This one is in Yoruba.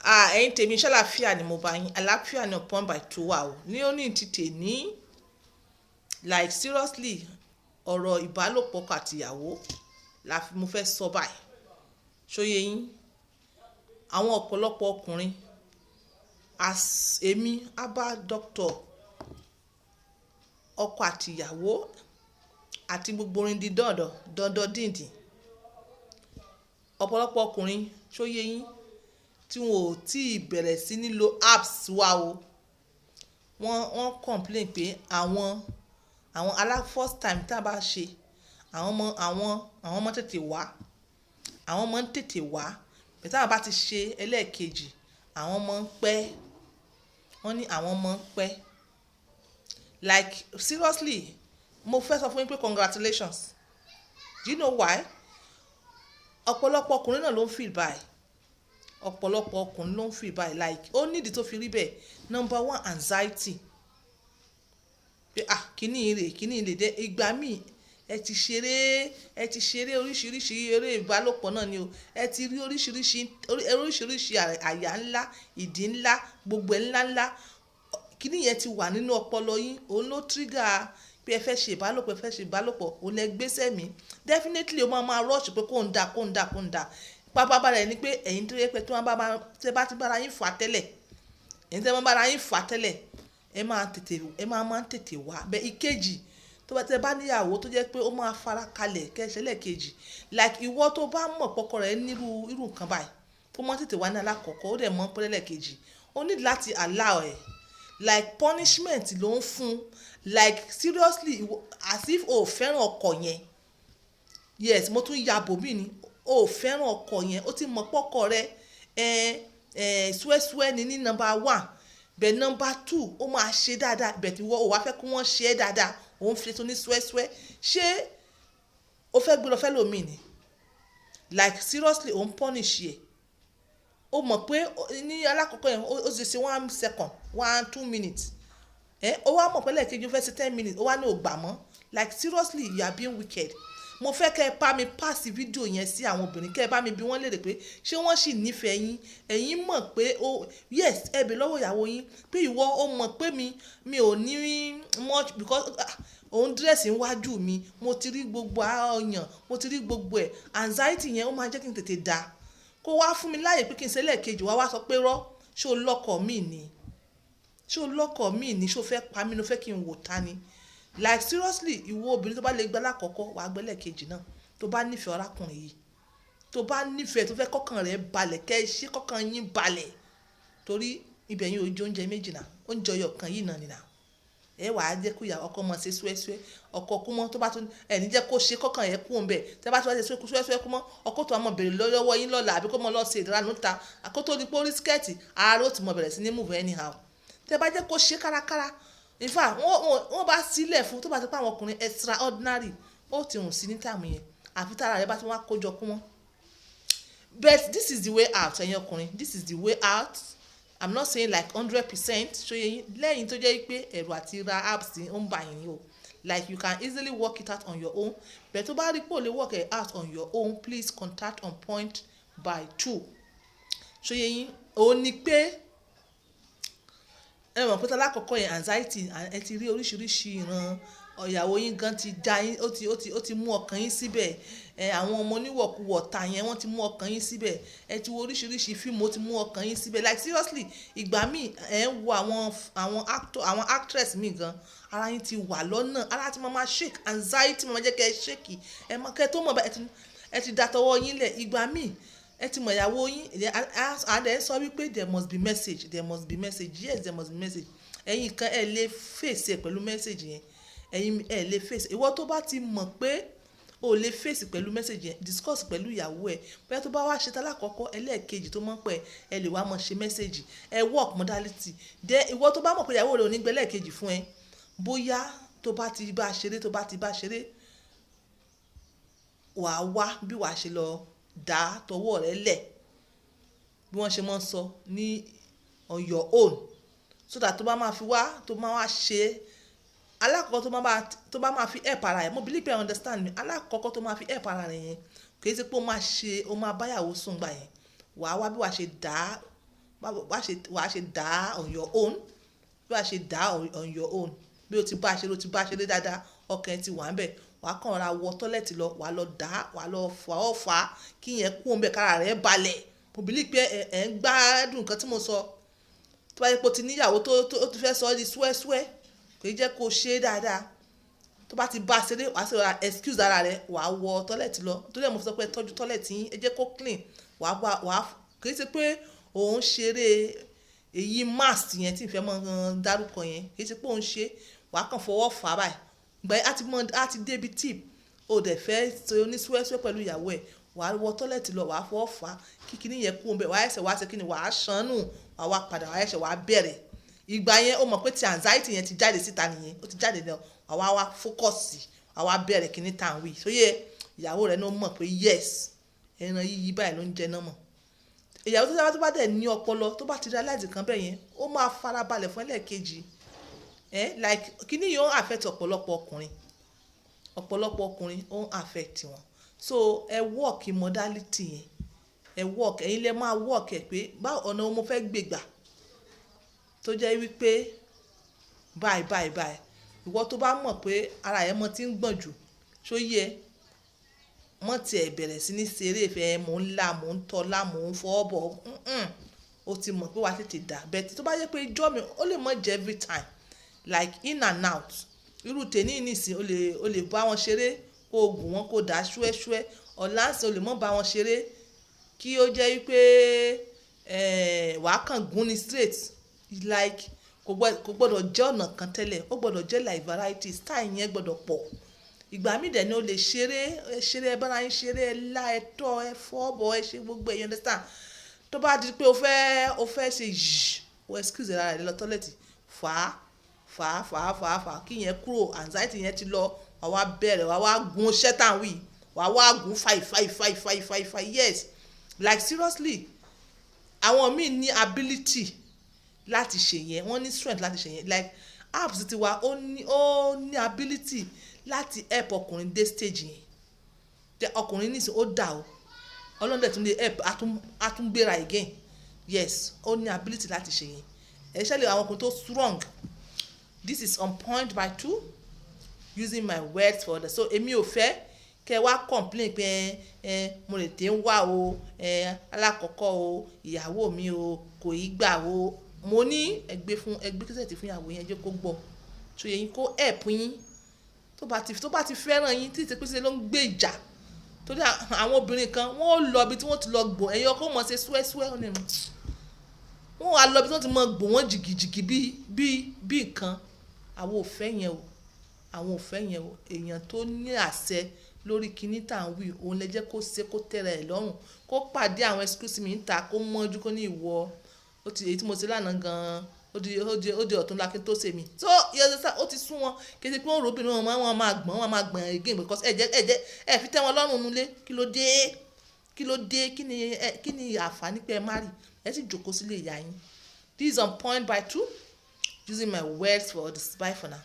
ẹ̀yin tèmi ṣàlàáfíà ni mo bá yín, àlàáfíà ni upon by tó wà o ní ó ní títè ní like seriously ọ̀rọ̀ ìbálòpọ̀ ọkọ àtìyàwó mo fẹ́ sọ báyìí ṣóyé yín. Àwọn ọ̀pọ̀lọpọ̀ ọkùnrin as èmi abá doctor ọkọ àtìyàwó àti gbogbo orin di dandan díndín, ọ̀pọ̀lọpọ̀ ọkùnrin ṣóyé yín tí wọn ò tí ì bẹ̀rẹ̀ sí ní lo apps wa o, wọ́n complain pé àwọn first time tá a bá ṣe àwọn ọmọ tètè wá, àwọn ọmọ ń tètè wá bí táwọn bá ti ṣe ẹlẹ́ẹ̀kejì àwọn ọmọ ń pẹ́, wọ́n ní àwọn ọmọ ń pẹ́. Like seriously mo fẹ́ sọ fún yín pé congratulations. Do you know why? Ọ̀pọ̀lọpọ̀ ọkùnrin náà ló ń feel báyìí, ọ̀pọ̀lọpọ̀ ọkùnrin ló ń feel báyìí like ó nídìí tó fi rí bẹ́ẹ̀. Number one, anxiety pé kíní ìrè dé ìgbà míì ẹ ti ṣeré oríṣiríṣi eré ìbálòpọ̀ náà ni o, ẹ ti rí oríṣiríṣi àyà ńlá, ìdí ńlá, gbogbo ẹ̀ ńlá kíní yẹn ti wà nínú ọpọlọ yín, òun ló trigger pé ẹ fẹ́ ṣe ìbálòpọ̀ òun lẹ gbéṣẹ́ mi definitely o máa rush pé kó ń da pápá rẹ̀ ni pé ẹ̀yin tó yẹ pé tí wọ́n bá ti bára yín fà tẹ́lẹ̀, ẹ̀yin tí wọ́n bára yín fà tẹ́lẹ̀ ẹ máa ń tètè wá. Bẹ́ẹ̀ ìkejì tó bá tẹ bá níyàwó tó jẹ́ pé ó máa fara kalẹ̀ kẹ́sẹ̀lẹ̀ kejì like ìwọ tó bá mọ̀ pọkọ rẹ̀ nírú nǹkan báyìí tó mọ́ tètè wá ní alákọ̀ọ́kọ́ ó dẹ̀ mọ́ pẹ́lẹ́lẹ̀ kejì, ó ní láti allow ẹ̀ like punishment ló ń fún like seriously as if o fẹ́ràn ọkọ yẹn. Yes, mo tún ya bòmí ni o fẹ́ràn ọkọ yẹn, ó ti mọ̀ pọ́kọ rẹ̀ súẹ́súẹ́ ni ní number one bẹ́ẹ̀ number two ó máa ṣe dáadáa bẹ́ẹ̀ tí wọ́n ò wá fẹ́ kí wọ́n ṣe é dáadáa òun fi tó ní súẹ́súẹ́ ṣé o fẹ́ gbé lọ fẹ́ lómi ni like seriously òun punish yẹ. O mọ̀ pé ní alákọ̀ọ́kọ́ yẹn ó ṣe ṣe 1 second 2 minutes ó wá mọ̀ pé lẹ́ẹ̀kejì ó fẹ́ ṣe 10 minutes ó wá ní ò gbà mọ́ like seriously you are being wicked. Mo fẹ́ kẹ́ ẹ bá mi pass fídíò yẹn sí àwọn obìnrin, kẹ́ ẹ bá mi bi wọ́n léèrè pé ṣé wọ́n sì nífẹ̀ẹ́ yín, ẹ̀yin mọ̀ pé yes ẹ bẹ̀ lọ́wọ́ ìyàwó yín pé ìwọ ó mọ̀ pé mi ò ní much because òun dírẹ̀sì níwájú mi, mo ti rí gbogbo ọyàn, mo ti rí gbogbo ẹ̀, anxiety yẹn ó máa jẹ́ kí n tètè dá kó wá fún mi láàyè pé kí n ṣe lẹ́ẹ̀kejì wá sọ pé rọ́ ṣé o lọ́kọ mi ni, ṣé o fẹ́ pa mí ló fẹ́ kí n wò ta ni. Like seriously ìwọ obìnrin tó bá lè gbá lákọ̀ọ́kọ́ wàá gbẹ́lẹ̀ kejì náà tó bá nífẹ̀ẹ́ arákùnrin yìí, tó bá nífẹ̀ẹ́ tó fẹ́ kọ́kàn rẹ̀ balẹ̀ kẹ́ ẹ ṣe kọ́kàn yín balẹ̀ torí ibẹ̀ yín ojú oúnjẹ méjì náà oúnjẹ ọyọ kan yìí náà nìyà ẹ wàá jẹ́ kó ìyá ọkọ mọ̀ ṣe súẹ́súẹ́ ọkọ kú mọ́ tó bá tún ẹni jẹ́ kó ṣe kọ́kàn yẹn kú òun bẹ̀ tẹ́ bá tún wá ṣe súẹ́súẹ́ kú mọ́ ọkọ tó wà mọ̀ bèrè lọ́wọ́ yín lọ́la àbí kó mọ̀ lọ́ọ́ ṣe ìdáranu ta àkótó ní pórí skẹ́ẹ̀tì ààrẹ ó ti mọ̀ bẹ̀rẹ̀ sí ní move anyhow. Tẹ́ bá jẹ́ kó ṣe kárakára in fact wọ́n bá sílẹ̀ fún tó bá ti pa àwọn ọkùnrin extraordinary ó ti hùn sí ní táàmù yẹn àfi tára rẹ bá ti wá kójọ kú wọn. But this is the way out ẹ̀yin ọkùnrin, this is the way out. I'm not saying like 100% ṣóyè yín lẹ́yìn tó jẹ́ pé ẹ̀rù àti ra apps ń bà yín o like you can easily work it out on your own but tó bá rí pé o lè work it out on your own please contact on point by 2 ṣóyè yín òun ni pé ẹ mọ̀ pé tálákọ̀ọ́kọ́ yẹn anxiety ẹ ti rí oríṣiríṣi ìran ìyàwó yín gan ti dá yín ó ti mú ọkàn yín síbẹ̀ àwọn ọmọ oníwọ̀kuwọ̀ ta yẹn wọ́n ti mú ọkàn yín síbẹ̀ ẹ ti wo oríṣiríṣi fíìmù ó ti mú ọkàn yín síbẹ̀ like seriously ìgbà míì ẹ ń wo àwọn actress míì gan ara yín ti wà lọ́nà ara ti máa shake anxiety máa jẹ́ kẹ́ ẹ shake ẹ mọ̀ kẹ́ tó mọ̀ bá ẹ ti dá tọwọ́ yín lẹ̀ ìgbà míì ẹ ti mọ̀ ìyàwó yín àdé sọ wípé there must be message yes there must be message ẹ̀yin kan ẹ lè face ẹ pẹ̀lú message yẹn ẹ̀yin ẹ lè face ìwọ tó bá ti mọ̀ pé o lè face pẹ̀lú message yẹn discuss pẹ̀lú ìyàwó ẹ bóyá tó bá wá ṣe tálákọ̀ọ́kọ́ ẹlẹ́ẹ̀kejì tó mọ̀ pé ẹ lè wá mọ̀ ṣe message ẹ work modality dẹ ìwọ tó bá mọ̀ pé ìyàwó rẹ ò ní gbé ẹlẹ́ẹ̀kejì fún ẹ bóyá tó bá ti bá ṣeré wàá wá bí wàá ṣe lọ dá tọwọ́ rẹ lẹ̀ bí wọ́n ṣe máa ń sọ ní on your own so that tó bá máa fi wá tó máa wá ṣe alákọ̀ọ́kọ́ tó bá máa fi help ara rẹ̀ mo believe you understand me alákọ̀ọ́kọ́ tó máa fi help ara rẹ̀ yẹn kì í ṣe pé ó máa báyàwó sùn gbà yẹn wàá wá bí wàá ṣe dá wàá ṣe dá on your own bí wàá ṣe dá on your own bí o ti bá ṣe ló ti bá ṣe lé dáadáa ọkàn ti wà ń bẹ̀ wàá kàn ra wọ tọ́lẹ̀tì lọ wàá lọ dá wàá lọ fà ọ́ fà á kí yẹn kú òun bẹ̀ kára rẹ̀ balẹ̀ mo believe pé ẹ̀ ń gbádùn nǹkan tí mo sọ tó bá yẹ pé o ti níyàwó tó ti fẹ́ sọ ọ́ di súẹ́súẹ́ kò í jẹ́ kó ṣe é dáadáa tó bá ti bá a ṣeré wàá ṣe ra excuse ara rẹ̀ wàá wọ tọ́lẹ̀tì lọ torí ẹ̀ mo fi sọ pé tọ́jú tọ́lẹ̀tì yín ẹ jẹ́ kó clean wàá kì í ṣe pé òun ṣeré èyí mask yẹn tí ìfẹ́ mọ́ dárúkọ yẹn kì í ṣe pé òun ṣe wàá kàn fọwọ́ fà á báyìí gbẹ á ti débi tip o dẹ̀ fẹ́ ṣe oníṣúẹ́ṣúẹ́ pẹ̀lú ìyàwó ẹ̀ wàá wọ tọ́lẹ̀tì lọ wàá fọwọ́ fà á kí kinní yẹn kú ọbẹ̀ wàá ẹsẹ̀ wàá ṣe kinní wàá ṣànù wàá wá padà wàá ẹsẹ̀ wàá bẹ̀rẹ̀ ìgbà yẹn o mọ̀ pé ti anxiety yẹn ti jáde síta nìyẹn ó ti jáde lọ wàá wá fókọ̀sì wàá wá bẹ̀rẹ̀ kinní tá à ń wí sóyè ìyàwó rẹ̀ ló mọ̀ pé yes ẹran yíyí báyìí ló ń jẹ náà mọ̀ ìyàwó tó bá dẹ̀ ní ọpọlọ tó bá ti realize kan bẹ́ẹ̀ yẹn ó máa farabalẹ̀ fún ẹlẹ́ẹ̀kejì like kíní yìí ó ń affect ọ̀pọ̀lọpọ̀ ọkùnrin ó ń affect wọn so ẹ work modality yẹn ẹ work ẹ̀yin lẹ máa work ẹ̀ pé báwo ọ̀nà mo fẹ́ gbègbà tó jẹ́ wípé báyìí ìwọ tó bá mọ̀ pé ara ẹ̀ mọ́ ti ń gbọ̀n jù ṣó yẹ mọ́ tiẹ̀ bẹ̀rẹ̀ sí ní ṣeré ìfẹ́ mò ń là mò ń tọ́lá mò ń fọwọ́ bọ̀ ó ti mọ̀ pé wàá tètè dà bẹ́ẹ̀ tó bá yẹ pé ijọ́ mi ó lè mọ̀ jẹ́ every time like in and out irú tèní nìsín o lè bá wọn ṣeré kó o gùn wọn kó o dà ṣúẹ́ṣúẹ́ ọ̀làǹsìn o lè mọ̀ bá wọn ṣeré kí ó jẹ́ wípé wàá kàn gún ní straight like kò gbọ́dọ̀ jẹ́ ọ̀nà kan tẹ́lẹ̀ ó gbọ́dọ̀ jẹ́ like variety style yẹn gbọ́dọ̀ pọ̀ ìgbà míì dẹ̀ ni o lè ṣeré ẹ bára yín ṣeré ẹ lá ẹ tọ́ ẹ fọ́ọ̀bọ̀ ẹ ṣe gbogbo ẹ you understand tó bá di pé o fẹ́ ṣe yìí o excuse ẹ lára rẹ lọ tọ́lẹ̀tì fà á kí yẹn kúrò anxiety yẹn ti lọ wàá wá bẹ̀rẹ̀ wàá wá gun ṣẹ́tàn wì wàá wá gun five yes like seriously àwọn míì ní ability láti ṣe yẹn wọ́n ní strength láti ṣe yẹn like apps ti wa ó ní ability láti help ọkùnrin dé stage yẹn tẹ ọkùnrin nísìnyí ó dà o ọlọ́dẹ tún lè help àtúngbéra again yes ó ní ability láti ṣe yẹn especially àwọn ọkùnrin tó strong this is on point by 2 using my words for others so èmi ò fẹ́ kẹ wá complain pé mo lè tẹ́ ń wá o alákọ̀ọ́kọ́ o ìyàwó mi o kò í gbà o mo ní ẹgbẹ́ kẹsẹ̀tì fún ìyàwó yẹn jẹ́ kó gbọ́ so yẹn kó help yín tó bá ti fẹ́ràn yín tí ìtẹ́pẹ́sẹ̀ ló ń gbé ìjà torí àwọn obìnrin kan wọ́n lọ ibi tí wọ́n ti lọ gbò ẹ̀yìn ọkọ mọ̀ ṣe súẹ́súẹ́ wọ́n wà lọ ibi tí wọ́n ti mọ̀ gbò wọ́n jìgìjìgì bí nǹkan àwọn ò fẹ́ yẹn o èèyàn tó ní àṣẹ lórí kinní tá à ń wí òun lè jẹ́ kó ṣe kó tẹ̀rẹ̀ ẹ̀ lọ́rùn kó pàdé àwọn excuse mi níta kó mọ́jú kó ní ìwọ èyí tí mo ṣe lánàá gan-an ó di ọ̀tún lákín tó ṣe mí so ó ti sún wọn kéde pé wọ́n rò obìnrin wọn máa gbọ̀n again because ẹ fi tẹ́ wọn lọ́rùn nulẹ̀ kí ló dé kí ni àǹfààní pé ẹ má rí ẹ sì jókòó sílé ìyá yín this is on point by 2 using my words for this bye for now.